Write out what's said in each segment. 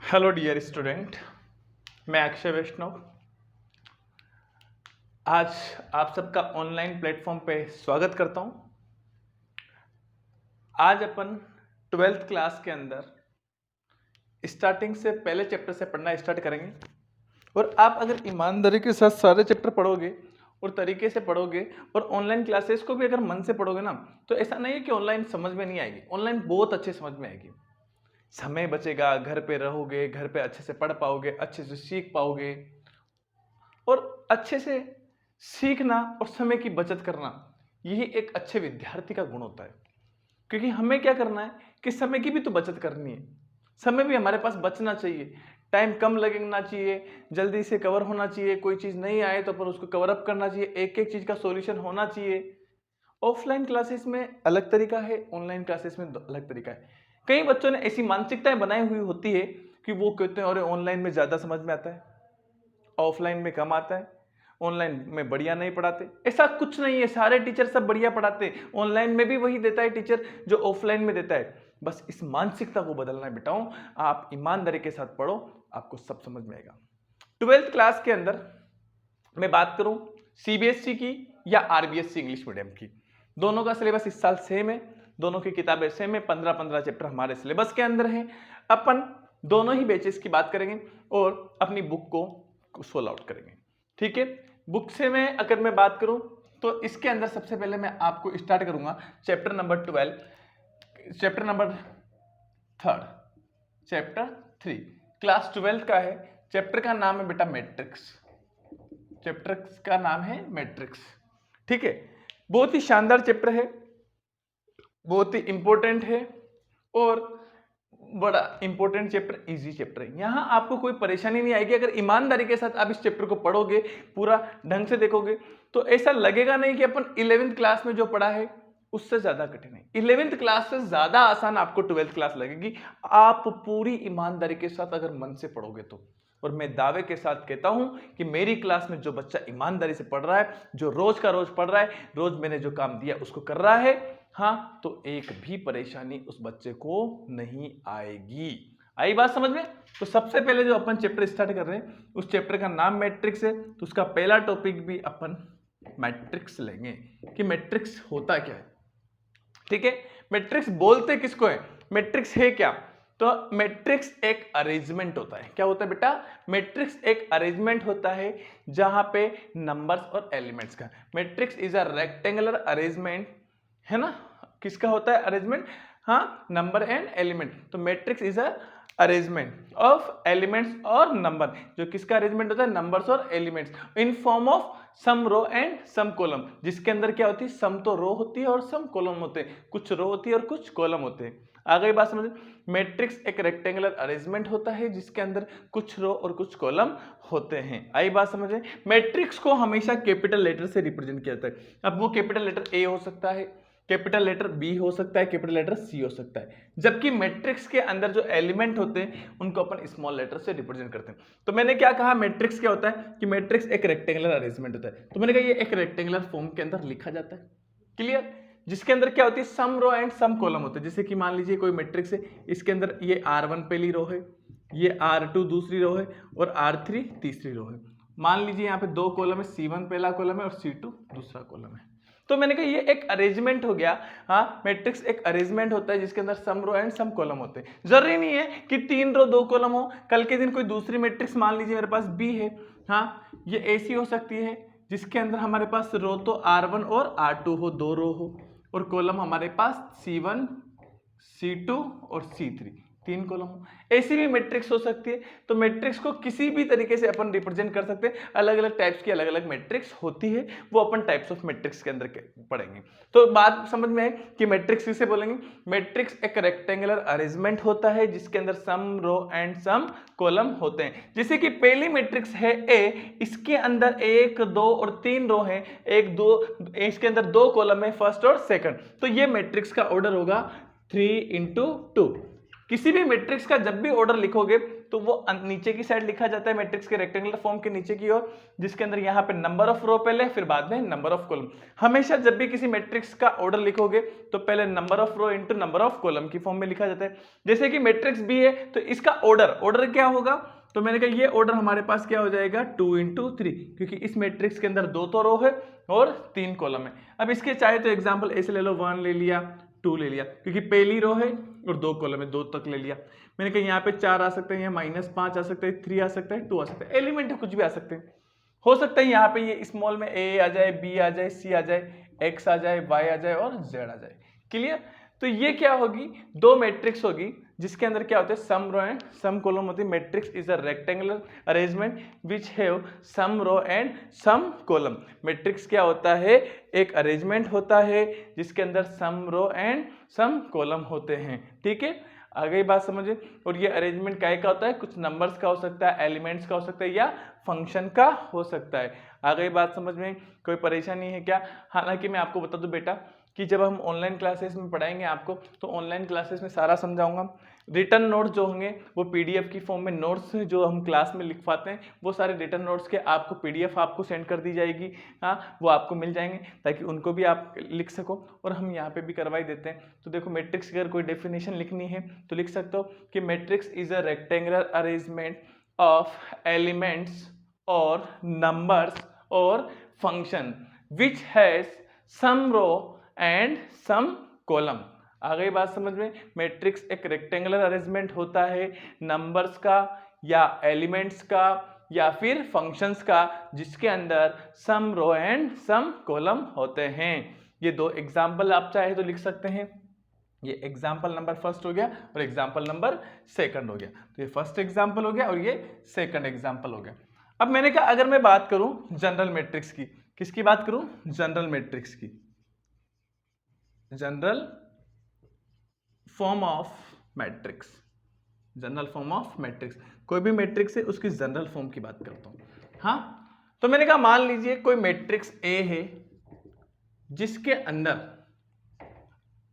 Hello dear student, मैं अक्षय वैष्णव आज आप सबका ऑनलाइन प्लेटफॉर्म पे स्वागत करता हूं। आज अपन 12th क्लास के अंदर स्टार्टिंग से पहले चैप्टर से पढ़ना स्टार्ट करेंगे। और आप अगर ईमानदारी के साथ सारे चैप्टर पढ़ोगे और तरीके से पढ़ोगे और ऑनलाइन क्लासेस को भी अगर मन से पढ़ोगे ना, तो ऐसा नहीं है कि ऑनलाइन समझ में नहीं आएगी। ऑनलाइन बहुत अच्छे समझ में आएगी। समय बचेगा, घर पे रहोगे, घर पे अच्छे से पढ़ पाओगे, अच्छे से सीख पाओगे। और अच्छे से सीखना और समय की बचत करना, यही एक अच्छे विद्यार्थी का गुण होता है। क्योंकि हमें क्या करना है कि समय की भी तो बचत करनी है। समय भी हमारे पास बचना चाहिए, टाइम कम लगना चाहिए, जल्दी से कवर होना चाहिए। कोई चीज़ नहीं आए तो अपन उसको कवर अप करना चाहिए, एक एक चीज़ का सॉल्यूशन होना चाहिए। ऑफलाइन क्लासेस में अलग तरीका है, ऑनलाइन क्लासेस में अलग तरीका है। कई बच्चों ने ऐसी मानसिकताएं बनाई हुई होती है कि वो कहते हैं अरे ऑनलाइन में ज़्यादा समझ में आता है, ऑफलाइन में कम आता है, ऑनलाइन में बढ़िया नहीं पढ़ाते। ऐसा कुछ नहीं है, सारे टीचर सब बढ़िया पढ़ाते हैं। ऑनलाइन में भी वही देता है टीचर जो ऑफलाइन में देता है। बस इस मानसिकता को बदलना है बेटाओं। आप ईमानदारी के साथ पढ़ो, आपको सब समझ में आएगा। 12th क्लास के अंदर मैं बात करूं सीबीएसई की या आरबीएसई इंग्लिश मीडियम की, दोनों का सिलेबस इस साल सेम है, दोनों की किताबें सेम है। 15-15 चैप्टर हमारे सिलेबस के अंदर हैं। अपन दोनों ही बैचेस की बात करेंगे और अपनी बुक को सोल्व आउट करेंगे। ठीक है, बुक से मैं अगर मैं बात करूं तो इसके अंदर सबसे पहले मैं आपको स्टार्ट करूंगा chapter number 12, chapter number 3, chapter 3 class 12 का है। चैप्टर का नाम है बेटा मैट्रिक्स। चैप्टर का नाम है मैट्रिक्स। ठीक है, बहुत ही शानदार चैप्टर है, बहुत ही इंपॉर्टेंट है और बड़ा इंपॉर्टेंट चैप्टर, इजी चैप्टर है। यहां आपको कोई परेशानी नहीं आएगी। अगर ईमानदारी के साथ आप इस चैप्टर को पढ़ोगे, पूरा ढंग से देखोगे, तो ऐसा लगेगा नहीं कि अपन 11th क्लास में जो पढ़ा है उससे ज्यादा कठिन है। 11th क्लास से ज्यादा आसान आपको 12th क्लास लगेगी, आप पूरी ईमानदारी के साथ अगर मन से पढ़ोगे तो। और मैं दावे के साथ कहता हूं कि मेरी क्लास में जो बच्चा ईमानदारी से पढ़ रहा है, जो रोज का रोज पढ़ रहा है, रोज मैंने जो काम दिया उसको कर रहा है, हाँ, तो एक भी परेशानी उस बच्चे को नहीं आएगी। आई बात समझ में? तो सबसे पहले जो अपन चैप्टर स्टार्ट कर रहे हैं, उस चैप्टर का नाम मैट्रिक्स है, तो उसका पहला टॉपिक भी अपन मैट्रिक्स लेंगे कि मैट्रिक्स होता क्या है। ठीक है, मैट्रिक्स बोलते किसको है, मैट्रिक्स है क्या? तो मैट्रिक्स एक अरेंजमेंट होता है। क्या होता है बेटा? मैट्रिक्स एक अरेंजमेंट होता है जहां पे नंबर्स और एलिमेंट्स का। Matrix is a rectangular arrangement, है ना? किसका होता है अरेंजमेंट? हाँ, नंबर एंड एलिमेंट। तो matrix is a arrangement of elements और नंबर। जो किसका अरेंजमेंट होता है? नंबर्स और elements in form of some row and some column. जिसके अंदर क्या होती है? सम तो रो होती है और सम कॉलम होते हैं। कुछ रो होती है और कुछ कॉलम होते हैं। आ गई बात समझ? मैट्रिक्स एक रेक्टेंगुलर अरेंजमेंट होता है जिसके अंदर कुछ रो और कुछ कॉलम होते हैं। आई बात समझे? मैट्रिक्स को हमेशा कैपिटल लेटर से रिप्रेजेंट किया जाता है। अब वो कैपिटल लेटर ए हो सकता है, कैपिटल लेटर बी हो सकता है, कैपिटल लेटर सी हो सकता है। जबकि मैट्रिक्स के अंदर जो एलिमेंट होते हैं उनको अपन स्मॉल लेटर से रिप्रेजेंट करते हैं। तो मैंने क्या कहा, मैट्रिक्स क्या होता है कि मैट्रिक्स एक रेक्टेंगुलर अरेंजमेंट होता है। तो मैंने कहा ये एक रेक्टेंगुलर फॉर्म के अंदर लिखा जाता है। क्लियर? जिसके अंदर क्या होती है? सम रो एंड सम कॉलम होते हैं। जैसे कि मान लीजिए कोई मैट्रिक्स है, इसके अंदर ये R1 पहली रो है, ये R2 दूसरी रो है और R3 तीसरी रो है। मान लीजिए यहाँ पे दो कॉलम है, C1 पहला कॉलम है और C2 दूसरा कॉलम है। तो मैंने कहा ये एक अरेंजमेंट हो गया। हाँ, मैट्रिक्स एक अरेंजमेंट होता है जिसके अंदर सम रो एंड सम कॉलम होते हैं। जरूरी नहीं है कि 3 रो 2 कॉलम हो। कल के दिन कोई दूसरी मैट्रिक्स मान लीजिए मेरे पास बी है, हाँ, ये ऐसी हो सकती है जिसके अंदर हमारे पास रो तो R1 और R2 हो, 2 रो हो, और कॉलम हमारे पास C1 C2 और C3 3 कॉलम हो। ऐसी भी मैट्रिक्स हो सकती है। तो मैट्रिक्स को किसी भी तरीके से अपन रिप्रेजेंट कर सकते हैं। अलग अलग टाइप्स की अलग अलग मैट्रिक्स होती है, वो अपन टाइप्स ऑफ मैट्रिक्स के अंदर पढ़ेंगे। तो बात समझ में है कि मैट्रिक्स किसे बोलेंगे? मैट्रिक्स एक रेक्टेंगुलर अरेंजमेंट होता है जिसके अंदर सम रो एंड सम कॉलम होते हैं। जैसे कि पहली मैट्रिक्स है ए, इसके अंदर 1 2 और 3 रो है, 1 2, इसके अंदर 2 कॉलम है, फर्स्ट और सेकंड। तो ये मैट्रिक्स का ऑर्डर होगा 3 into 2। किसी भी मैट्रिक्स का जब भी ऑर्डर लिखोगे तो वो नीचे की साइड लिखा जाता है मैट्रिक्स के रेक्टेंगुलर फॉर्म के नीचे की ओर, जिसके अंदर यहाँ पे नंबर ऑफ रो पहले, फिर बाद में नंबर ऑफ कॉलम। हमेशा जब भी किसी मैट्रिक्स का ऑर्डर लिखोगे तो पहले number of row into number of column की फॉर्म में लिखा जाता है। जैसे कि मैट्रिक्स बी है तो इसका ऑर्डर क्या होगा, तो मैंने कहा ये ऑर्डर हमारे पास क्या हो जाएगा 2 इंटू 3, क्योंकि इस मैट्रिक्स के अंदर 2 तो रो है और 3 कॉलम है। अब इसके चाहे तो एग्जांपल ऐसे ले लो, 1 ले लिया, 2 ले लिया, क्योंकि पहली रो है और 2 कॉलम है, 2 तक ले लिया। मैंने कहा यहाँ पे 4 आ सकते हैं, यहाँ -5 आ सकते हैं, 3 आ सकते हैं, 2 आ सकते हैं, एलिमेंट कुछ भी आ सकते हैं। हो सकता है यहाँ पे ये स्मॉल में ए आ जाए, बी आ जाए, सी आ जाए, एक्स आ जाए, वाई आ जाए और जेड आ जाए। क्लियर? तो ये क्या होगी, 2 मैट्रिक्स होगी जिसके अंदर क्या होते हैं सम रो एंड सम कॉलम होती है। Matrix is a rectangular arrangement which have some row and some column. Matrix क्या होता है, एक अरेंजमेंट होता है जिसके अंदर सम रो एंड सम कॉलम होते हैं। ठीक है, आ गई बात समझे। और ये अरेंजमेंट क्या होता है, कुछ नंबर्स का हो सकता है, एलिमेंट्स का हो सकता है, या फंक्शन का हो सकता है। आ गई बात समझ में, कोई परेशानी है क्या? हालांकि मैं आपको बता दूं बेटा कि जब हम ऑनलाइन क्लासेस में पढ़ाएंगे आपको, तो ऑनलाइन क्लासेस में सारा समझाऊंगा। रिटर्न नोट्स जो होंगे वो पीडीएफ की फॉर्म में, नोट्स जो हम क्लास में लिखवाते हैं वो सारे रिटर्न नोट्स के आपको पीडीएफ आपको सेंड कर दी जाएगी। हाँ, वो आपको मिल जाएंगे ताकि उनको भी आप लिख सको, और हम यहाँ पे भी करवा ही देते हैं। तो देखो, मैट्रिक्स की अगर कोई डेफिनेशन लिखनी है तो लिख सकते हो कि matrix is a rectangular arrangement of elements और नंबर्स और function which has some row and some column. आ गई बात समझ में। मैट्रिक्स एक रेक्टेंगुलर अरेंजमेंट होता है नंबर्स का या एलिमेंट्स का या फिर फंक्शंस का, जिसके अंदर सम रो एंड सम कॉलम होते हैं। ये 2 एग्जाम्पल आप चाहे तो लिख सकते हैं। ये एग्जाम्पल नंबर फर्स्ट हो गया और एग्जाम्पल नंबर सेकंड हो गया। तो ये फर्स्ट एग्जाम्पल हो गया और ये सेकंड एग्जाम्पल हो गया। अब मैंने कहा अगर मैं बात करूं जनरल मैट्रिक्स की, किसकी बात करूं, जनरल मैट्रिक्स की, general form of matrix, general form of matrix, कोई भी मैट्रिक्स है उसकी जनरल फॉर्म की बात करता हूं। हाँ, तो मैंने कहा मान लीजिए कोई मैट्रिक्स ए है जिसके अंदर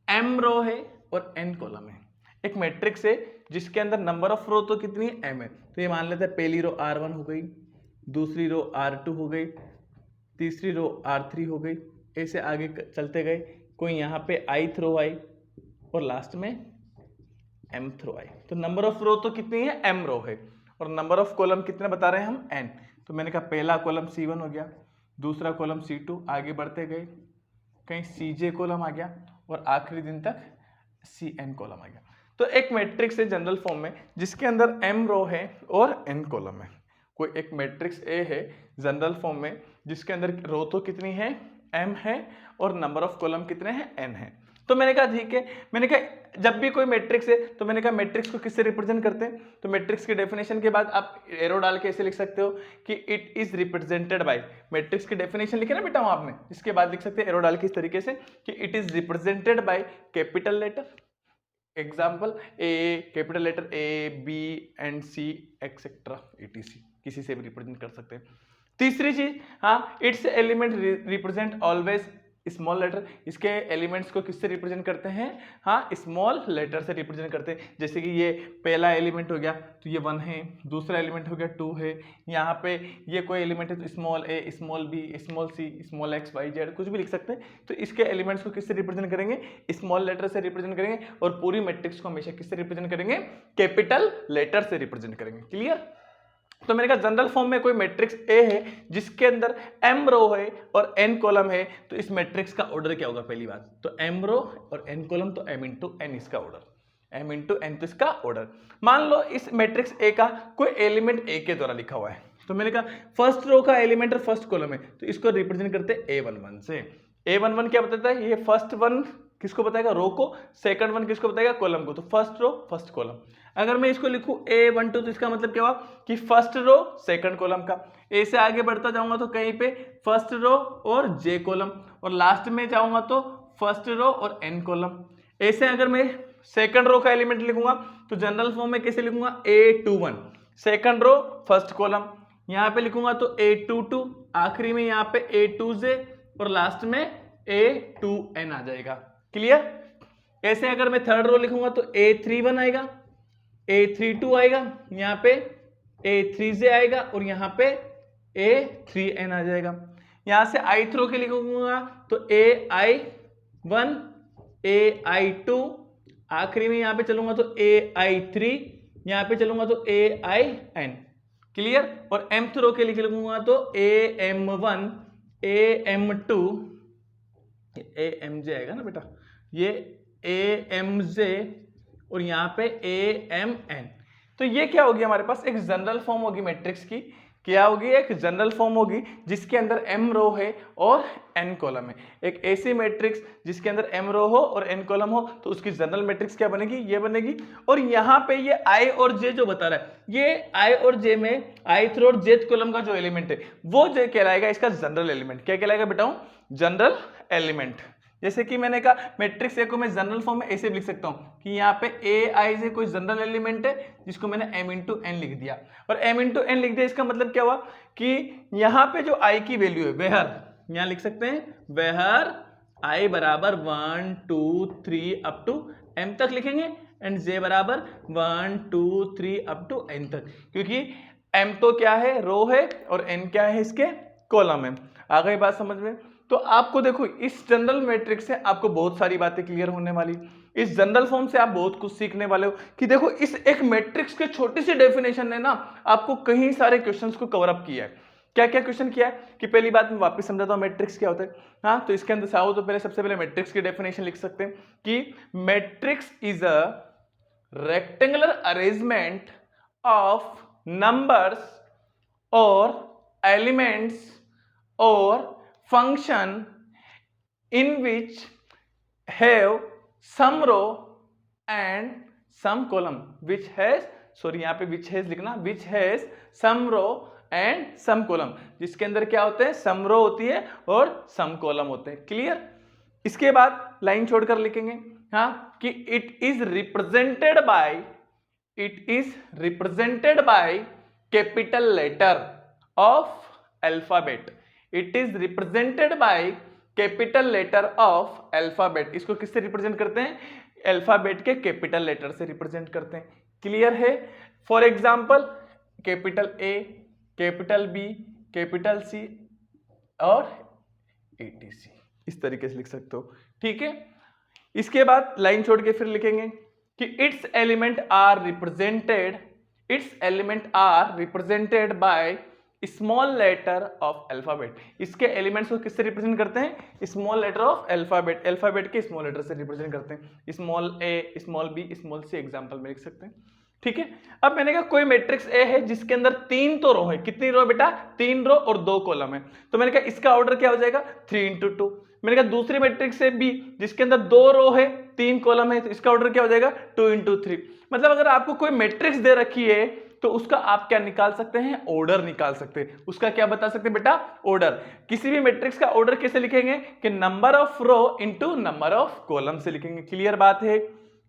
m रो है और n कॉलम है। एक मैट्रिक्स है जिसके अंदर नंबर ऑफ रो तो कितनी है, m है। तो ये मान लेते हैं पहली रो r1 हो गई, दूसरी रो r2 हो गई, तीसरी रो r3 हो गई, ऐसे आगे चलते गए। कोई यहाँ पे ith रो आई और लास्ट में mth रो आई। तो नंबर ऑफ रो तो कितनी है, m रो है, और नंबर ऑफ कॉलम कितने बता रहे हैं हम, n। तो मैंने कहा पहला कॉलम c1 हो गया, दूसरा कॉलम c2, आगे बढ़ते गए कहीं cj कॉलम आ गया और आखिरी दिन तक cn कॉलम आ गया। तो एक मैट्रिक्स है जनरल फॉर्म में जिसके अंदर m रो है और n कॉलम है। कोई एक मैट्रिक्स A है जनरल फॉर्म में जिसके अंदर रो तो कितनी है, m है, और नंबर ऑफ कॉलम कितने हैं, n है। तो मैंने कहा ठीक है, मैंने कहा जब भी कोई मैट्रिक्स है तो मैंने कहा मैट्रिक्स को किससे रिप्रेजेंट करते हैं। तो मैट्रिक्स की डेफिनेशन के बाद आप एरो डाल के ऐसे लिख सकते हो कि it is represented bye, matrix की डेफिनेशन लिखे ना बेटा वहां आपने, इसके बाद लिख सकते हैं एरो डाल के इस तरीके से कि it is represented by capital letter, example A, capital letter A, B and C etcetera etc, किसी से भी रिप्रेजेंट कर सकते हैं। तीसरी चीज, हाँ, it's element represent always small letter, इसके एलिमेंट्स को किससे रिप्रेजेंट करते हैं, हाँ, स्मॉल लेटर से रिप्रेजेंट करते हैं। जैसे कि ये पहला एलिमेंट हो गया तो ये 1 है, दूसरा एलिमेंट हो गया 2 है, यहाँ पे ये कोई एलिमेंट है तो small A, small B, small C, small x Y Z कुछ भी लिख सकते हैं। तो इसके एलिमेंट्स को किससे रिप्रेजेंट करेंगे, स्मॉल लेटर से रिप्रेजेंट करेंगे, और पूरी मैट्रिक्स को हमेशा किससे रिप्रेजेंट करेंगे, कैपिटल लेटर से रिप्रेजेंट करेंगे। क्लियर? तो मैंने कहा जनरल फॉर्म में कोई मैट्रिक्स ए है जिसके अंदर m रो है और n कॉलम है, तो इस मैट्रिक्स का ऑर्डर क्या होगा, पहली बात तो m रो और n कॉलम, तो m इंटू n इसका ऑर्डर, m इंटू n तो इसका ऑर्डर। मान लो इस मैट्रिक्स ए का कोई एलिमेंट a के द्वारा लिखा हुआ है, तो मैंने कहा फर्स्ट रो का एलिमेंट और फर्स्ट कॉलम है, तो इसको रिप्रेजेंट करते हैं a11 से। a11 क्या बताता है, ये फर्स्ट वन किसको बताएगा, रो को, सेकंड वन किसको बताएगा, कॉलम को। तो फर्स्ट रो फर्स्ट कॉलम। अगर मैं इसको लिखूं a12 तो इसका मतलब क्या हुआ कि फर्स्ट रो सेकंड कॉलम का। ए से आगे बढ़ता जाऊंगा तो कहीं पे फर्स्ट रो और j कॉलम, और लास्ट में जाऊंगा तो फर्स्ट रो और n कॉलम। ऐसे अगर मैं सेकंड रो का एलिमेंट लिखूंगा तो जनरल फॉर्म में कैसे लिखूंगा, a21 second row first column, यहाँ पे लिखूंगा तो a22, आखिरी में यहाँ पे a2j और लास्ट में a2n आ जाएगा। क्लियर? ऐसे अगर मैं थर्ड रो लिखूंगा तो a31 आएगा, A32 आएगा, यहाँ पे A3J आएगा और यहाँ पे A3N आ जाएगा। यहाँ से ith रो के लिखूंगा तो AI1 AI2, आखिरी में यहाँ पे चलूंगा तो AI3, यहाँ पे चलूंगा तो AIN। क्लियर। और mth रो के लिख लूंगा तो AM1 AM2 AMJ आएगा ना बेटा, ये AMJ और यहाँ पे AMN। तो ये क्या होगी हमारे पास, एक जनरल फॉर्म होगी मैट्रिक्स की। क्या होगी, एक जनरल फॉर्म होगी जिसके अंदर m रो है और n कॉलम है। एक ऐसी मैट्रिक्स जिसके अंदर m रो हो और n कॉलम हो तो उसकी जनरल मैट्रिक्स क्या बनेगी, ये बनेगी। और यहाँ पे ये i और j जो बता रहा है, ये i और j में ith रो और jth कॉलम का जो एलिमेंट है वो जो कहलाएगा इसका जनरल एलिमेंट। क्या कहलाएगा बेटा, जनरल एलिमेंट। जैसे कि मैंने कहा मैट्रिक्स ए को मैं जनरल फॉर्म में ऐसे लिख सकता हूं कि यहाँ पे Aij कोई जनरल एलिमेंट है जिसको मैंने m इंटू एन लिख दिया। और m इंटू एन लिख दिया, इसका मतलब क्या हुआ कि यहाँ पे जो i की वैल्यू है वेहर, यहाँ लिख सकते हैं वेहर i बराबर 1 2 3 अप टू m तक लिखेंगे एंड j बराबर 1 2 3 अप टू n तक, क्योंकि m तो क्या है, रो है, और n क्या है, इसके कॉलम है। आ गई बात समझ में। तो आपको देखो इस जनरल मैट्रिक्स से आपको बहुत सारी बातें क्लियर होने वाली। इस जनरल फॉर्म से आप बहुत कुछ सीखने वाले हो कि देखो इस एक मैट्रिक्स के छोटी सी डेफिनेशन ने ना आपको कई सारे क्वेश्चंस को कवर अप किया है। क्या क्या क्वेश्चन किया है कि पहली बात मैं वापस समझाता हूं मैट्रिक्स क्या होता है। हाँ, तो इसके अंदर से आओ तो पहले सबसे पहले मैट्रिक्स की डेफिनेशन लिख सकते हैं कि matrix is a rectangular arrangement of numbers और एलिमेंट्स और function in which have some row and some column which has, sorry यहाँ पे which has लिखना, which has some row and some column, जिसके अंदर क्या होते हैं, some row होती है और some column होते हैं। क्लियर। इसके बाद लाइन छोड़कर लिखेंगे हाँ कि it is represented by capital letter of alphabet। It is represented by capital letter of alphabet. इसको किससे रिप्रेजेंट करते हैं, अल्फाबेट के कैपिटल लेटर से रिप्रेजेंट करते हैं। क्लियर है। For example capital A, capital B, capital C और एटीसी, इस तरीके से लिख सकते हो। ठीक है। इसके बाद लाइन छोड़ के फिर लिखेंगे कि it's element are represented by small letter of alphabet. इसके एलिमेंट्स को किससे रिप्रेजेंट करते हैं, small letter of alphabet, alphabet के स्मॉल लेटर से रिप्रेजेंट करते हैं। Small A, small B, small C example में लिख सकते हैं। ठीक है। अब मैंने कहा कोई मैट्रिक्स ए है जिसके अंदर 3 तो रो है। कितनी रो बेटा, 3 रो और 2 कॉलम है। तो मैंने कहा इसका ऑर्डर क्या हो जाएगा, 3 इंटू 2। मैंने कहा दूसरी मैट्रिक्स है बी जिसके अंदर 2 रो है 3 कॉलम है, तो इसका ऑर्डर क्या हो जाएगा, 2 इंटू 3। मतलब अगर आपको कोई मैट्रिक्स दे रखी है तो उसका आप क्या निकाल सकते हैं, ऑर्डर निकाल सकते हैं। उसका क्या बता सकते हैं बेटा, ऑर्डर। किसी भी मैट्रिक्स का ऑर्डर कैसे लिखेंगे कि number of row into number of column से लिखेंगे। क्लियर बात है।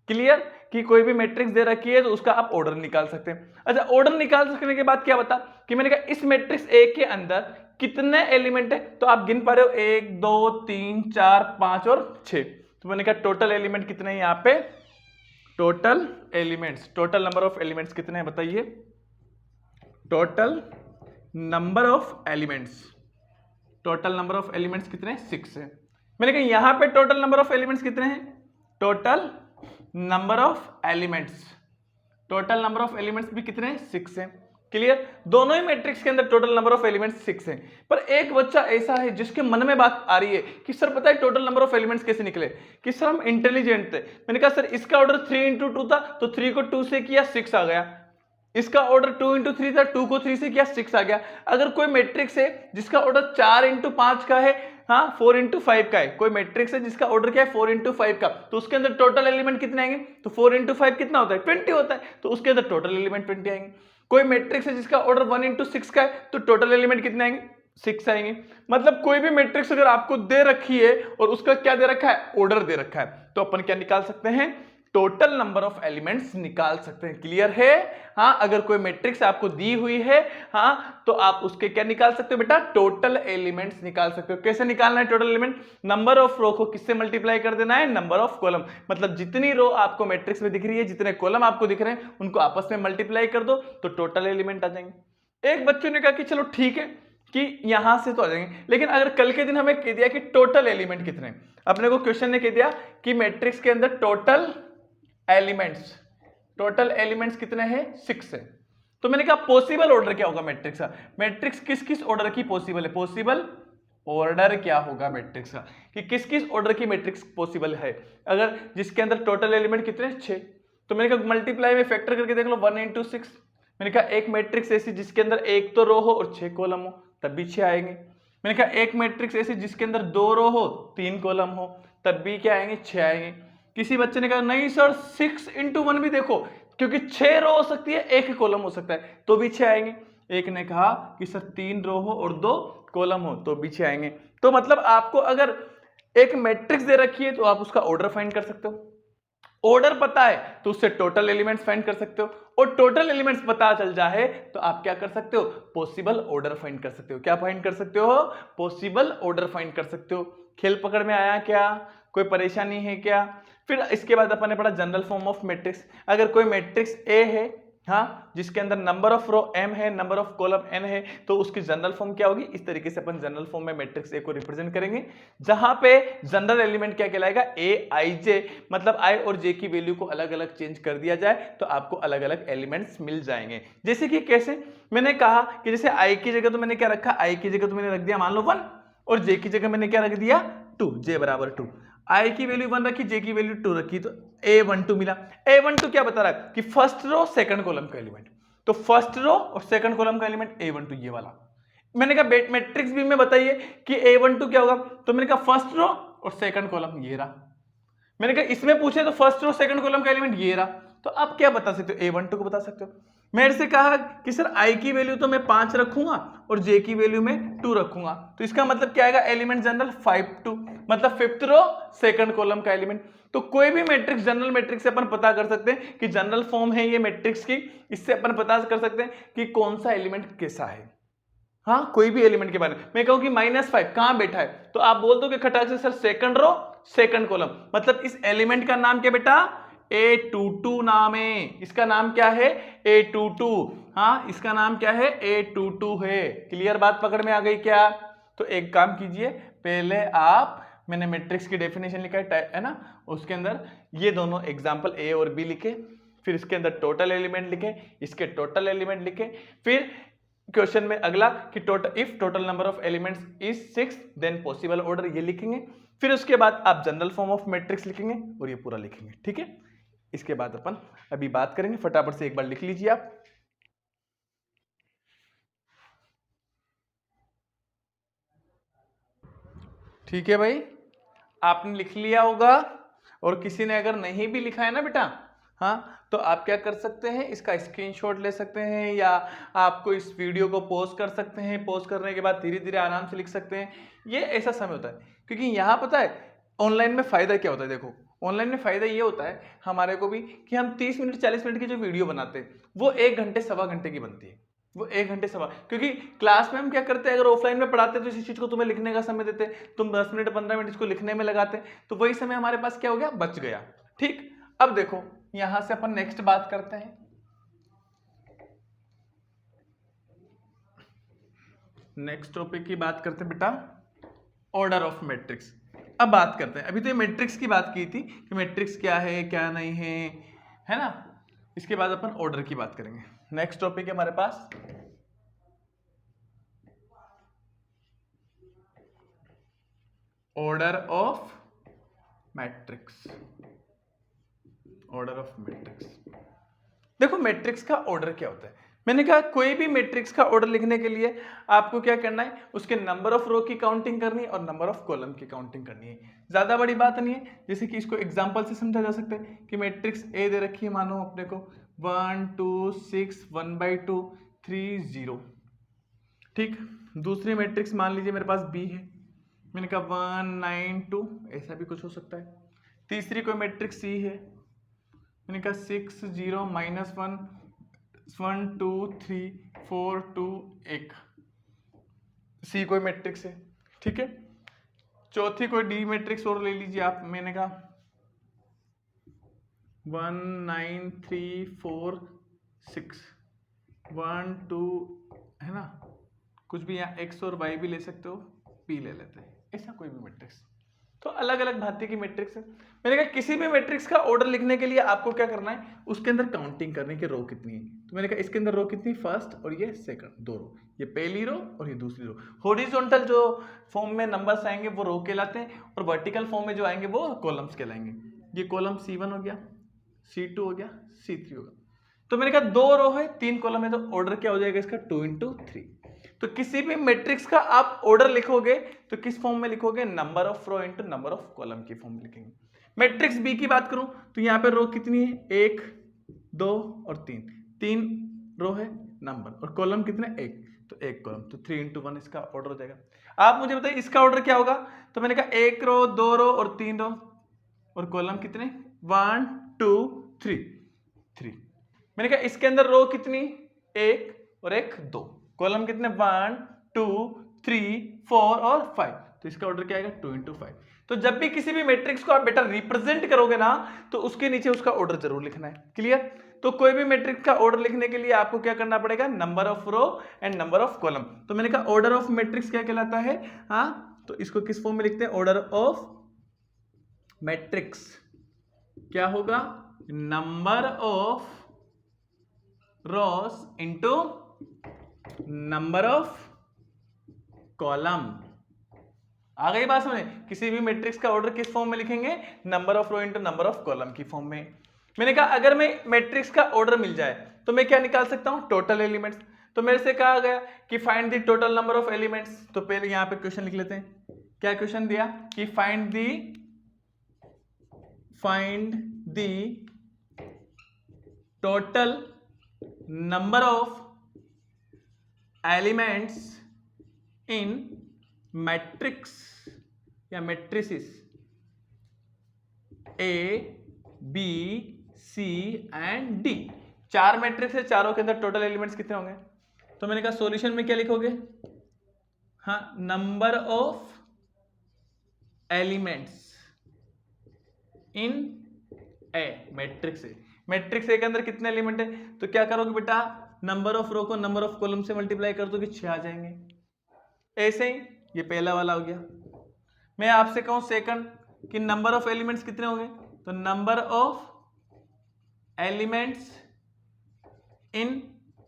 क्लियर कि कोई भी मैट्रिक्स दे रखी है तो उसका आप ऑर्डर निकाल सकते हैं। अच्छा, ऑर्डर निकाल सकने के बाद क्या बता कि मैंने कहा इस मैट्रिक्स ए के अंदर कितने एलिमेंट है, तो आप गिन पा रहे हो 1 2 3 4 5 और 6। तो मैंने कहा टोटल एलिमेंट कितने हैं, यहाँ पे total elements, total number of elements कितने हैं बताइए, total number of elements, total number of elements कितने हैं, 6 है। मैंने कहा यहां पे टोटल नंबर ऑफ एलिमेंट्स कितने हैं, total number of elements, total number of elements भी कितने हैं, 6 है। क्लियर। दोनों ही मैट्रिक्स के अंदर टोटल नंबर ऑफ एलिमेंट्स 6 है। पर एक बच्चा ऐसा है जिसके मन में बात आ रही है कि सर पता है टोटल नंबर ऑफ एलिमेंट्स कैसे निकले, कि सर हम इंटेलिजेंट थे। मैंने कहा सर इसका ऑर्डर 3 इंटू 2 था तो 3 को 2 से किया 6 आ गया। इसका ऑर्डर 2 इंटू 3 था, 2 को 3 से किया 6 आ गया। अगर कोई मैट्रिक्स है जिसका ऑर्डर 4 इंटू 5 का है, हाँ 4 इंटू 5 का है, कोई मैट्रिक्स है जिसका ऑर्डर क्या है 4 इंटू 5 का, तो उसके अंदर टोटल एलिमेंट कितने आएंगे, तो 4 इंटू 5 कितना होता है, 20 होता है, तो उसके अंदर टोटल एलिमेंट 20 आएंगे। कोई मैट्रिक्स है जिसका ऑर्डर 1 इंटू 6 का है तो टोटल एलिमेंट कितने आएंगे, 6 आएंगे। मतलब कोई भी मैट्रिक्स अगर आपको दे रखी है और उसका क्या दे रखा है, ऑर्डर दे रखा है, तो अपन क्या निकाल सकते हैं, टोटल नंबर ऑफ एलिमेंट्स निकाल सकते हैं। क्लियर है? हाँ, अगर कोई मैट्रिक्स आपको दी हुई है, हाँ, तो आप उसके क्या निकाल सकते हो बेटा? टोटल एलिमेंट्स निकाल सकते हो। कैसे निकालना है टोटल एलिमेंट? नंबर ऑफ रो को किससे मल्टीप्लाई कर देना है? Number of column. मतलब जितनी रो आपको मैट्रिक्स में दिख रही है, जितने कॉलम आपको दिख रहे हैं, उनको आपस में मल्टीप्लाई कर दो तो टोटल एलिमेंट आ जाएंगे। एक बच्चों ने कहा कि चलो ठीक है कि यहां से तो आ जाएंगे, लेकिन अगर कल के दिन हमें कह दिया कि टोटल एलिमेंट कितने, अपने को क्वेश्चन ने कह दिया कि मैट्रिक्स के अंदर टोटल एलिमेंट्स कितने हैं? 6 है। तो मैंने कहा पॉसिबल ऑर्डर क्या होगा मैट्रिक्स का? मैट्रिक्स किस किस ऑर्डर की पॉसिबल है? पॉसिबल ऑर्डर क्या होगा मैट्रिक्स का, कि किस किस ऑर्डर की मैट्रिक्स पॉसिबल है? अगर जिसके अंदर टोटल एलिमेंट कितने? 6। तो मैंने कहा मल्टीप्लाई में फैक्टर करके देख लो, 1 × 6। मैंने कहा एक मैट्रिक्स ऐसी जिसके अंदर एक तो रो हो और 6 कॉलम हो, तब भी 6 आएंगे। मैंने कहा एक मैट्रिक्स ऐसी जिसके अंदर 2 रो हो 3 कॉलम हो, तब भी क्या आएंगे? 6 आएंगे। किसी बच्चे ने कहा नहीं सर 6 × 1 भी देखो, क्योंकि 6 रो हो सकती है, एक कॉलम हो सकता है, तो भी 6 आएंगे। एक ने कहा कि सर 3 रो हो और 2 कॉलम हो, तो भी 6 आएंगे। तो मतलब आपको अगर एक मैट्रिक्स दे रखी है तो आप उसका ऑर्डर फाइंड कर सकते हो। ऑर्डर पता है तो उससे टोटल एलिमेंट्स फाइंड कर सकते हो, और टोटल एलिमेंट्स पता चल जाए तो आप क्या कर सकते हो? पॉसिबल ऑर्डर फाइंड कर सकते हो। क्या फाइंड कर सकते हो? पॉसिबल ऑर्डर फाइंड कर सकते हो। खेल पकड़ में आया क्या? कोई परेशानी है क्या? फिर इसके बाद अपन ने पढ़ा जनरल फॉर्म ऑफ मैट्रिक्स। अगर कोई मैट्रिक्स ए है, हाँ, जिसके अंदर नंबर ऑफ रो m है, नंबर ऑफ कॉलम n है, तो उसकी जनरल फॉर्म क्या होगी? इस तरीके से अपन जनरल फॉर्म में मैट्रिक्स ए को रिप्रेजेंट करेंगे, जहां पे जनरल एलिमेंट क्या कहलाएगा? a i j। मतलब i और j की वैल्यू को अलग अलग चेंज कर दिया जाए तो आपको अलग अलग एलिमेंट्स मिल जाएंगे। जैसे कि कैसे? मैंने कहा कि जैसे i की जगह तो मैंने क्या रखा? i की जगह तो मैंने रख दिया मान लो 1, और j की जगह मैंने क्या रख दिया? 2, j बराबर 2। i की वैल्यू 1 रखी, j की वैल्यू 2 रखी, तो a12 मिला। a12 क्या बता रहा है? कि फर्स्ट रो सेकंड कॉलम का एलिमेंट। तो फर्स्ट रो और सेकंड कॉलम का एलिमेंट a12 ये वाला। मैंने कहा मैट्रिक्स बी में बताइए कि a12 क्या होगा? तो मैंने कहा फर्स्ट रो और सेकंड कॉलम ये रहा। मैंने कहा इसमें पूछे तो फर्स्ट रो सेकंड कॉलम का एलिमेंट ये रहा, तो आप क्या बता सकते हो? a12 को बता सकते हो। मेरे से कहा कि सर i की वैल्यू तो मैं 5 रखूंगा और j की वैल्यू में 2 रखूंगा, तो इसका मतलब क्या आएगा? एलिमेंट जनरल 5 2, मतलब फिफ्थ रो सेकंड कॉलम का एलिमेंट। तो कोई भी मैट्रिक्स जनरल मैट्रिक्स से अपन पता कर सकते हैं कि जनरल फॉर्म है ये मैट्रिक्स की, इससे अपन पता कर सकते हैं कि कौन सा एलिमेंट कैसा है। हाँ, कोई भी एलिमेंट के बारे में मैं कहूं कि -5 कहां बैठा है, तो आप बोल दो कि खटाक से sir second row second column, मतलब इस एलिमेंट का नाम क्या बेटा? A22 नाम है। इसका नाम क्या है? A22। हाँ, इसका नाम क्या है? A22 है। क्लियर बात पकड़ में आ गई क्या? तो एक काम कीजिए, पहले आप, मैंने मैट्रिक्स की डेफिनेशन लिखा है ना, उसके अंदर ये दोनों एग्जाम्पल ए और बी लिखे, फिर इसके अंदर टोटल एलिमेंट लिखे, इसके टोटल एलिमेंट लिखे, फिर क्वेश्चन में अगला कि total if total number of elements is 6 then possible order, ये लिखेंगे। फिर उसके बाद आप जनरल फॉर्म ऑफ मैट्रिक्स लिखेंगे और ये पूरा लिखेंगे। ठीक है, इसके बाद अपन अभी बात करेंगे, फटाफट से एक बार लिख लीजिए आप। ठीक है भाई, आपने लिख लिया होगा, और किसी ने अगर नहीं भी लिखा है ना बेटा, हाँ, तो आप क्या कर सकते हैं? इसका स्क्रीनशॉट ले सकते हैं, या आपको इस वीडियो को पॉज कर सकते हैं। पॉज करने के बाद धीरे धीरे आराम से लिख सकते हैं। ये ऐसा समय होता है, क्योंकि यहाँ पता है ऑनलाइन में फायदा क्या होता है? देखो, ऑनलाइन में फायदा ये होता है हमारे को भी कि हम 30 मिनट 40 मिनट की जो वीडियो बनाते हैं वो 1 घंटे सवा घंटे की बनती है। वो 1 घंटे सवा, क्योंकि क्लास में हम क्या करते हैं, अगर ऑफलाइन में पढ़ाते तो इसी चीज को तुम्हें लिखने का समय देते, तुम 10 मिनट 15 मिनट इसको लिखने में लगाते, तो वही समय हमारे पास क्या हो गया? बच गया। ठीक, अब देखो यहां से अपन नेक्स्ट बात करते हैं। नेक्स्ट टॉपिक की बात करते हैं बेटा, ऑर्डर ऑफ मैट्रिक्स। अब बात करते हैं, अभी तो ये मैट्रिक्स की बात की थी कि मैट्रिक्स क्या है क्या नहीं है ना। इसके बाद अपन ऑर्डर की बात करेंगे। नेक्स्ट टॉपिक है हमारे पास order of matrix. Order of matrix, देखो मैट्रिक्स का ऑर्डर क्या होता है। मैंने कहा कोई भी मैट्रिक्स का ऑर्डर लिखने के लिए आपको क्या करना है? उसके नंबर ऑफ रो की काउंटिंग करनी है और नंबर ऑफ कॉलम की काउंटिंग करनी है। ज्यादा बड़ी बात नहीं है, जैसे कि इसको एग्जांपल से समझा जा सकता है कि मैट्रिक्स ए दे रखी है, मानो अपने को 1 2 6 1/2 3 0। ठीक, दूसरी मैट्रिक्स मान लीजिए मेरे पास बी है, मैंने कहा 1 9 2, ऐसा भी कुछ हो सकता है। तीसरी कोई मैट्रिक्स सी है, मैंने कहा 6 0 -1 1 2 3 4 2 1। सी कोई मैट्रिक्स है, ठीक है। चौथी कोई डी मैट्रिक्स और ले लीजिए आप। मैंने कहा 1 9 3 4 6 1 2 है ना, कुछ भी यहाँ एक्स और वाई भी ले सकते हो, पी ले लेते हैं, ऐसा कोई भी मैट्रिक्स। तो अलग अलग भांति की मैट्रिक्स है। मैंने कहा किसी भी मैट्रिक्स का ऑर्डर लिखने के लिए आपको क्या करना है, उसके अंदर काउंटिंग करनी कि रो कितनी है। तो मैंने कहा इसके अंदर रो कितनी, फर्स्ट और ये सेकंड, दो रो, ये पहली रो और ये दूसरी रो। हॉरिजॉन्टल जो फॉर्म में नंबर्स आएंगे वो रो कहलाते हैं, और वर्टिकल फॉर्म में जो आएंगे वो कॉलम्स कहलाएंगे। ये कॉलम C1 हो गया, C2 हो गया, C3 होगा। तो मैंने कहा दो रो है, तीन कॉलम है, तो ऑर्डर क्या हो जाएगा इसका, 2 × 3। तो किसी भी मैट्रिक्स का आप ऑर्डर लिखोगे तो किस फॉर्म में लिखोगे, number of row into number of column की फॉर्म में लिखेंगे। मैट्रिक्स बी की बात करूं तो यहां पे रो कितनी है, 1 2 और 3, 3 रो है नंबर, और कॉलम कितने, 1, तो 1 कॉलम, तो 3 × 1 इसका ऑर्डर हो जाएगा। आप मुझे बताइए इसका ऑर्डर क्या होगा। तो मैंने कहा 1 रो 2 रो और 3 रो, और कॉलम कितने, 1 2 3 3। मैंने कहा इसके अंदर रो कितनी, 1 और 1 2, कॉलम कितने, 1 2 3 4 और 5, तो इसका ऑर्डर क्या आएगा, 2 × 5। तो जब भी किसी भी मैट्रिक्स को आप बेटा रिप्रेजेंट करोगे ना, तो उसके नीचे उसका ऑर्डर जरूर लिखना है। क्लियर। तो कोई भी मैट्रिक्स का ऑर्डर लिखने के लिए आपको क्या करना पड़ेगा, number of row and number of column. तो मैंने कहा ऑर्डर ऑफ मैट्रिक्स क्या कहलाता है, हाँ, तो इसको किस फॉर्म में लिखते हैं, ऑर्डर ऑफ मैट्रिक्स क्या होगा, number of rows into number of column. आ गई बात समझ। किसी भी मैट्रिक्स का ऑर्डर किस फॉर्म में लिखेंगे, number of row into number of column की फॉर्म में। मैंने कहा अगर मैं मैट्रिक्स का ऑर्डर मिल जाए तो मैं क्या निकाल सकता हूं, टोटल एलिमेंट्स। तो मेरे से कहा गया कि find the total number of elements. तो पहले यहां पे क्वेश्चन लिख लेते हैं। क्या क्वेश्चन दिया कि find the total number of elements in matrix या matrices A B C and D। चार मैट्रिक्स है, चारों के अंदर टोटल एलिमेंट्स कितने होंगे। तो मैंने कहा सॉल्यूशन में क्या लिखोगे, हाँ, number of elements in A matrix A. Matrix A के अंदर कितने एलिमेंट है, तो क्या करोगे बेटा, नंबर ऑफ रो को नंबर ऑफ कॉलम से मल्टीप्लाई कर दोगे, 6 आ जाएंगे। ऐसे ही ये पहला वाला हो गया। मैं आपसे कहूं सेकंड कि नंबर ऑफ एलिमेंट्स कितने होंगे, तो number of elements in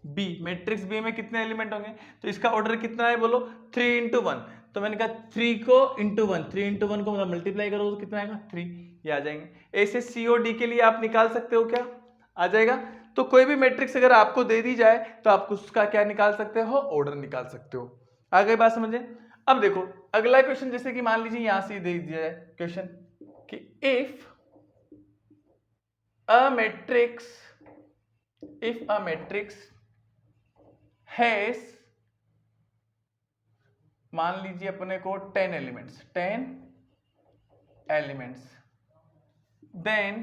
B, matrix B में कितने एलिमेंट होंगे, तो इसका ऑर्डर कितना है बोलो, 3 × 1। तो मैंने कहा 3 को इंटू 1, 3 × 1 को मल्टीप्लाई करो तो कितना आएगा, 3, ये आ जाएंगे। ऐसे सी और डी के लिए आप निकाल सकते हो, क्या आ जाएगा। तो कोई भी मैट्रिक्स अगर आपको दे दी जाए तो आप उसका क्या निकाल सकते हो, ऑर्डर निकाल सकते हो। आ गई बात समझे। अब देखो अगला क्वेश्चन, जैसे कि मान लीजिए यहां से दे दिया है क्वेश्चन कि इफ अ मैट्रिक्स हैज, मान लीजिए अपने को 10 elements, then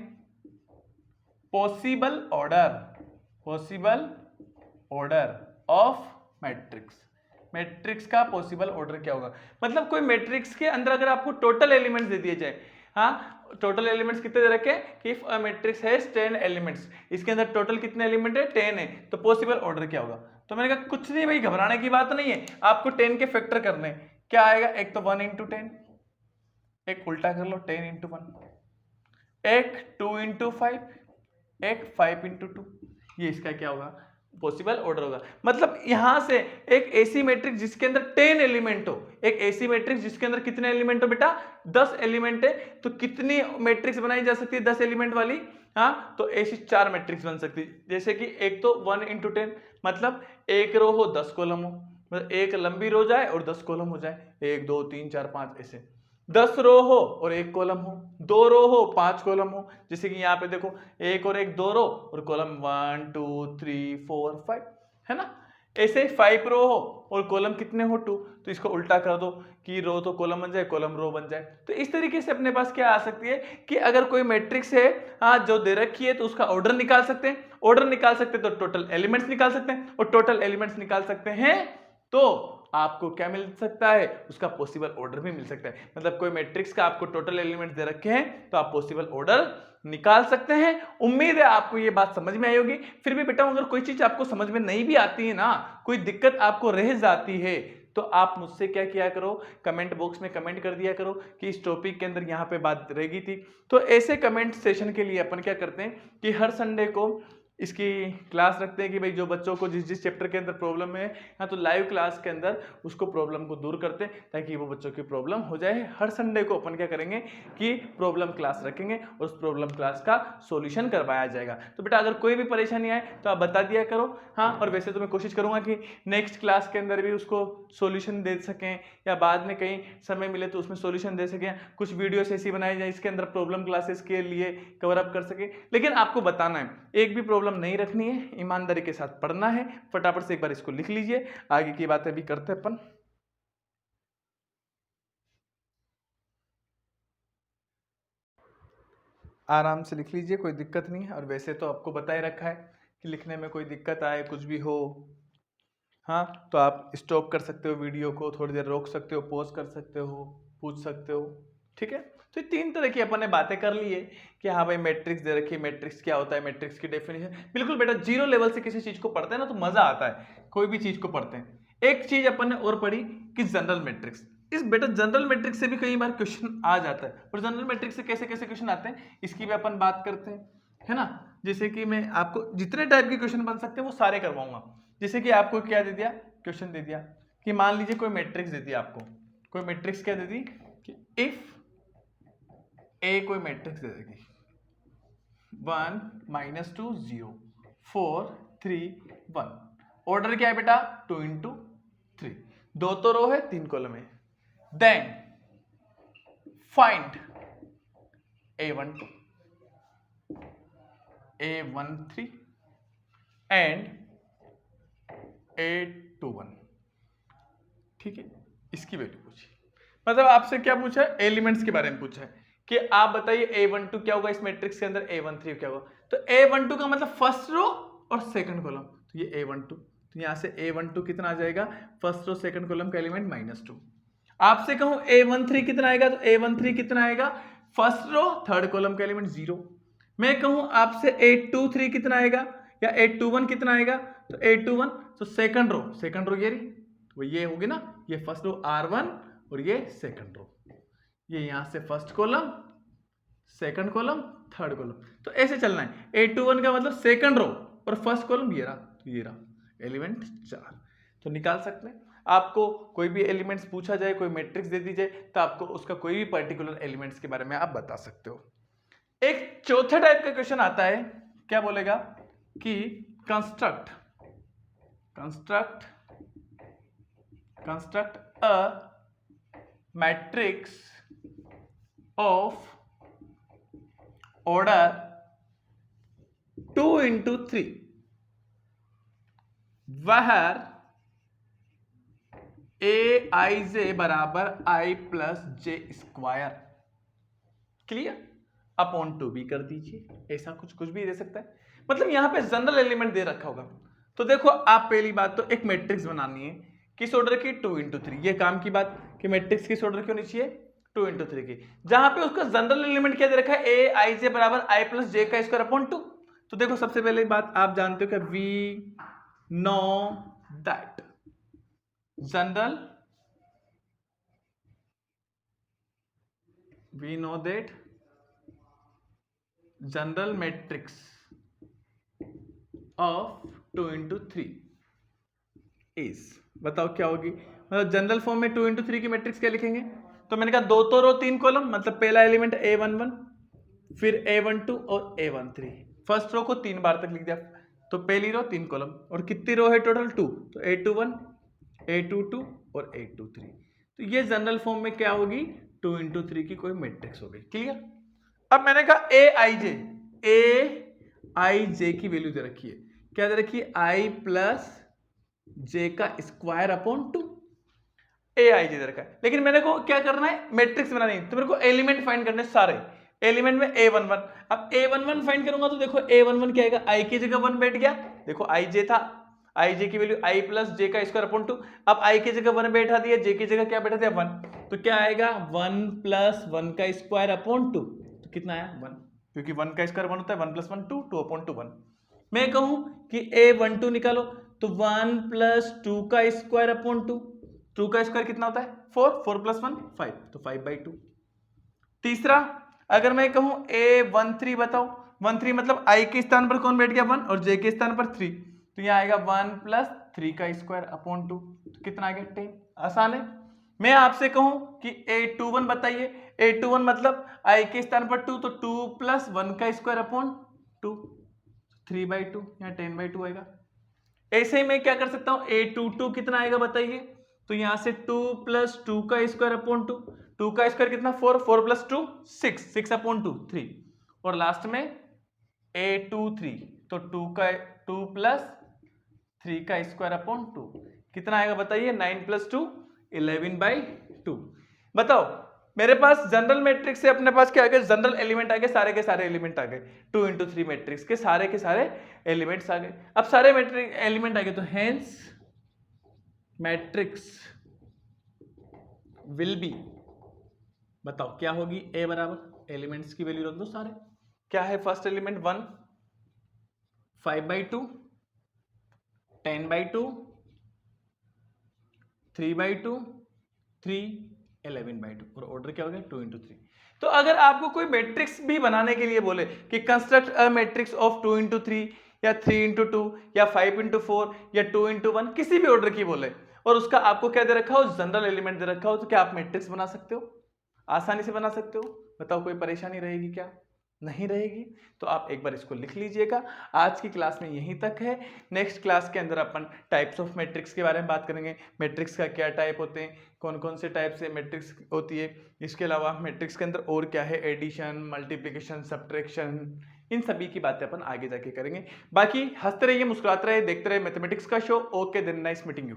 possible order of matrix का पॉसिबल ऑर्डर क्या होगा। मतलब कोई मैट्रिक्स के अंदर अगर आपको टोटल एलिमेंट्स दे दिए जाए, हाँ, टोटल एलिमेंट्स कितने दे रखे हैं कि if a matrix has 10 elements, इसके अंदर टोटल कितने एलिमेंट है, 10 है, तो पॉसिबल ऑर्डर क्या होगा। तो मैंने कहा कुछ नहीं भाई, घबराने की बात नहीं है, आपको 10 के फैक्टर करने। क्या आएगा, एक तो 1 × 10, एक उल्टा कर लो 10 × 1, एक 2 × 5, एक 5 × 2, ये इसका क्या होगा, पॉसिबल ऑर्डर होगा। मतलब यहां से एक ऐसी मैट्रिक्स जिसके अंदर 10 एलिमेंट हो, एक ऐसी मैट्रिक्स जिसके अंदर कितने एलिमेंट हो बेटा, 10 एलिमेंट है, तो कितनी मैट्रिक्स बनाई जा सकती है 10 एलिमेंट वाली, हाँ, तो ऐसी 4 मैट्रिक्स बन सकती है। जैसे कि एक तो 1 × 10, मतलब एक रो हो 10 कॉलम हो, मतलब एक लंबी रो जाए और 10 कॉलम हो जाए, 1 2 3 4 5 ऐसे। 10 रो हो और 1 कॉलम हो, 2 रो हो 5 कॉलम हो, जैसे कि यहाँ पे देखो 1 और 1 2 रो और कॉलम 1 2 3 4 5 है ना। ऐसे 5 रो हो और कॉलम कितने हो 2, तो इसको उल्टा कर दो कि रो तो कॉलम बन जाए, कॉलम रो बन जाए। तो इस तरीके से अपने पास क्या आ सकती है कि अगर कोई मैट्रिक्स है हाँ जो दे रखी है तो उसका ऑर्डर निकाल सकते हैं, ऑर्डर निकाल सकते हैं तो टोटल एलिमेंट्स निकाल सकते हैं, और टोटल एलिमेंट्स निकाल सकते हैं तो आपको क्या मिल सकता है, उसका पॉसिबल ऑर्डर भी मिल सकता है। मतलब कोई मैट्रिक्स का आपको टोटल एलिमेंट्स दे रखे हैं तो आप पॉसिबल ऑर्डर निकाल सकते हैं। उम्मीद है आपको ये बात समझ में आई होगी। फिर भी बेटा अगर कोई चीज आपको समझ में नहीं भी आती है ना, कोई दिक्कत आपको रह जाती है, तो आप मुझसे क्या किया करो, कमेंट बॉक्स में कमेंट कर दिया करो कि इस टॉपिक के अंदर यहाँ पे बात रहेगी थी। तो ऐसे कमेंट सेशन के लिए अपन क्या करते हैं कि हर संडे को इसकी क्लास रखते हैं कि भाई जो बच्चों को जिस जिस चैप्टर के अंदर प्रॉब्लम है या तो लाइव क्लास के अंदर उसको प्रॉब्लम को दूर करते हैं ताकि वो बच्चों की प्रॉब्लम हो जाए। हर संडे को अपन क्या करेंगे कि प्रॉब्लम क्लास रखेंगे और उस प्रॉब्लम क्लास का सॉल्यूशन करवाया जाएगा। तो बेटा अगर कोई भी परेशानी आए तो आप बता दिया करो। हाँ, और वैसे तो मैं कोशिश करूंगा कि नेक्स्ट क्लास के अंदर भी उसको सॉल्यूशन दे सकें या बाद में कहीं समय मिले तो उसमें सॉल्यूशन दे सकें, कुछ वीडियोस ऐसी बनाई जाए इसके अंदर प्रॉब्लम क्लासेस के लिए कवर अप कर सके। लेकिन आपको बताना है एक भी प्रॉब्लम नहीं रखनी है, ईमानदारी के साथ पढ़ना है। फटाफट से एक बार इसको लिख लीजिए, आगे की बातें भी करते हैं अपन। आराम से लिख लीजिए, कोई दिक्कत नहीं है। और वैसे तो आपको बता ही रखा है कि लिखने में कोई दिक्कत आए कुछ भी हो हाँ तो आप स्टॉप कर सकते हो, वीडियो को थोड़ी देर रोक सकते हो, पॉज कर सकते हो, पूछ सकते हो। ठीक है, तो ये 3 तरह की अपन ने बातें कर ली है कि हाँ भाई मैट्रिक्स दे रखी है, मैट्रिक्स क्या होता है, मैट्रिक्स की डेफिनेशन। बिल्कुल बेटा जीरो लेवल से किसी चीज को पढ़ते हैं ना तो मजा आता है, कोई भी चीज को पढ़ते हैं। एक चीज अपन ने और पढ़ी कि जनरल मैट्रिक्स। इस बेटा जनरल मैट्रिक्स से भी कई बार क्वेश्चन आ जाता है, और जनरल मैट्रिक्स से कैसे कैसे क्वेश्चन आते हैं इसकी भी अपन बात करते हैं, है ना। जैसे कि मैं आपको जितने टाइप के क्वेश्चन बन सकते हैं वो सारे करवाऊंगा। जैसे कि आपको क्या दे दिया, क्वेश्चन दे दिया कि मान लीजिए कोई मैट्रिक्स दे दिया आपको, कोई मैट्रिक्स क्या दे दी कि इफ ए कोई मैट्रिक्स दे देगी 1 -2 0 4 3 1। ऑर्डर क्या है बेटा 2 × 3, 2 तो रो है 3 कॉलम है। Then find A12 A13 and A21। ठीक है, इसकी वैल्यू पूछी, मतलब आपसे क्या पूछा है, एलिमेंट्स के बारे में पूछा है कि आप बताइए A12 क्या होगा इस मैट्रिक्स के अंदर, A13 क्या होगा। तो A12 का मतलब फर्स्ट रो और सेकंड कॉलम, तो ये A12, तो यहां से A12 कितना आ जाएगा, फर्स्ट रो सेकंड कॉलम का एलिमेंट -2। आपसे कहूं A13 कितना आएगा, तो A13 कितना आएगा, फर्स्ट रो थर्ड कॉलम का एलिमेंट 0। मैं कहूं आपसे A23 कितना आएगा या A21 कितना आएगा, तो A21 तो सेकंड रो ये रही, तो ये होगी ना, ये फर्स्ट रो R1 और ये सेकंड रो, ये यहां से first column second column third column, तो ऐसे चलना है। A21 का मतलब सेकंड रो और फर्स्ट कॉलम ये रहा, तो ये रहा एलिमेंट 4, तो निकाल सकते हैं। आपको कोई भी एलिमेंट्स पूछा जाए, कोई मैट्रिक्स दे दी जाए, तो आपको उसका कोई भी पर्टिकुलर एलिमेंट्स के बारे में आप बता सकते हो। एक चौथे टाइप का क्वेश्चन आता है, क्या बोलेगा कि construct a matrix of order 2 × 3 where aij बराबर i + j²। क्लियर, अपॉन 2 भी कर दीजिए, ऐसा कुछ भी दे सकता है। मतलब यहां पे जनरल एलिमेंट दे रखा होगा। तो देखो आप पहली बात तो एक मैट्रिक्स बनानी है किस ऑर्डर की, 2 × 3। ये काम की बात कि मैट्रिक्स किस ऑर्डर की होनी चाहिए, 2 × 3 की, जहां पे उसका जनरल एलिमेंट क्या दे रखा है, aij बराबर i + j²/2। तो देखो सबसे पहले बात आप जानते हो कि we know that general matrix of 2 × 3 is, बताओ क्या होगी, मतलब जनरल फॉर्म में 2 × 3 की मैट्रिक्स क्या लिखेंगे। तो मैंने कहा 2 तो रो 3 कॉलम, मतलब पहला एलिमेंट A11 फिर A12 और A13, फर्स्ट रो को 3 बार तक लिख दिया, तो पहली रो 3 कॉलम और कितनी रो है टोटल 2, तो A21 A22 और A23। तो ये जनरल फॉर्म में क्या होगी, 2 × 3 की कोई मैट्रिक्स होगी। क्लियर। अब मैंने कहा aij की वैल्यू दे रखी है, क्या दे रखी है, i + जे का स्क्वायर अपॉन 2। ए आई जे दे रखा है, लेकिन मेरे को क्या करना है, मैट्रिक्स बनानी है, तो मेरे को एलिमेंट फाइंड करने सारे। एलिमेंट में A11, अब A11 फाइंड करूंगा तो देखो A11 क्या आएगा, आई की जगह 1 बैठ गया, देखो आई जे था, आई जे की वैल्यू आई प्लस जे का स्क्वायर अपॉन 2। अब आई की जगह 1 बैठा दिया, जे की जगह क्या बैठा दिया 1, तो क्या आएगा 1 प्लस 1 का स्क्वायर अपॉन 2, तो कितना आया 1, क्योंकि 1 का स्क्वायर 1 होता है, 1 प्लस 1 2, 2 अपॉन 2 1। मैं कहूं कि A12 निकालो, तो 1 प्लस 2 का स्क्वायर अपॉन 2, 2 का स्क्वायर कितना होता है 4, 4 प्लस 1 5, तो 5/2। तीसरा, अगर मैं कहूं A13 बताओ, 13 मतलब i के स्थान पर कौन बैठ गया 1 और j के स्थान पर 3, तो यहां आएगा 1 प्लस 3 का स्क्वायर अपॉन 2, तो कितना आ गया 10। आसान है। मैं आपसे कहूं कि A21 बताइए, A21 मतलब i के स्थान पर 2, तो 2 प्लस 1 का स्क्वायर अपॉन 2, 3/2, यहाँ 10/2 आएगा। ऐसे ही मैं क्या कर सकता हूं, A22 कितना आएगा बताइए, तो यहां से 2 प्लस 2 का स्क्वायर अपॉन 2, 2 का स्क्वायर कितना 4, 4 प्लस 2 6, 6 अपॉन 2 3, और लास्ट में A23, तो 2 प्लस 3 का स्क्वायर अपॉन 2 कितना आएगा बताइए, 9 प्लस 2 11/2। बताओ, मेरे पास जनरल मैट्रिक्स से अपने पास क्या आ गया, जनरल एलिमेंट आ गए, सारे के सारे एलिमेंट आ गए, 2 × 3 मैट्रिक्स के सारे एलिमेंट्स आ गए। अब सारे मैट्रिक एलिमेंट आ गए, तो हेंस मैट्रिक्स विल बी, बताओ क्या होगी, ए बराबर एलिमेंट्स की वैल्यू रख दो सारे, क्या है फर्स्ट एलिमेंट 1 5/2, 10/2, 3/2, 3 11/2, और ऑर्डर क्या हो गया 2 × 3। तो अगर आपको कोई मैट्रिक्स भी बनाने के लिए बोले कि कंस्ट्रक्ट अ मैट्रिक्स ऑफ 2 × 3 या 3 × 2 या 5 × 4 या 2 × 1, किसी भी ऑर्डर की बोले, और उसका आपको क्या दे रखा हो, जनरल एलिमेंट दे रखा हो, तो क्या आप मैट्रिक्स बना सकते हो, आसानी से बना सकते हो। बताओ कोई परेशानी रहेगी क्या, नहीं रहेगी। तो आप एक बार इसको लिख लीजिएगा। आज की क्लास में यहीं तक है। नेक्स्ट क्लास के अंदर अपन टाइप्स ऑफ मैट्रिक्स के बारे में बात करेंगे, मैट्रिक्स का क्या टाइप होते हैं, कौन कौन से टाइप से मैट्रिक्स होती है, इसके अलावा मैट्रिक्स के अंदर और क्या है, एडिशन, मल्टीप्लिकेशन, सब्ट्रैक्शन, इन सभी की बातें अपन आगे जाके करेंगे। बाकी हंसते रहिए, मुस्कुराते रहिए, देखते रहिए मैथमेटिक्स का शो। Okay then, nice meeting you.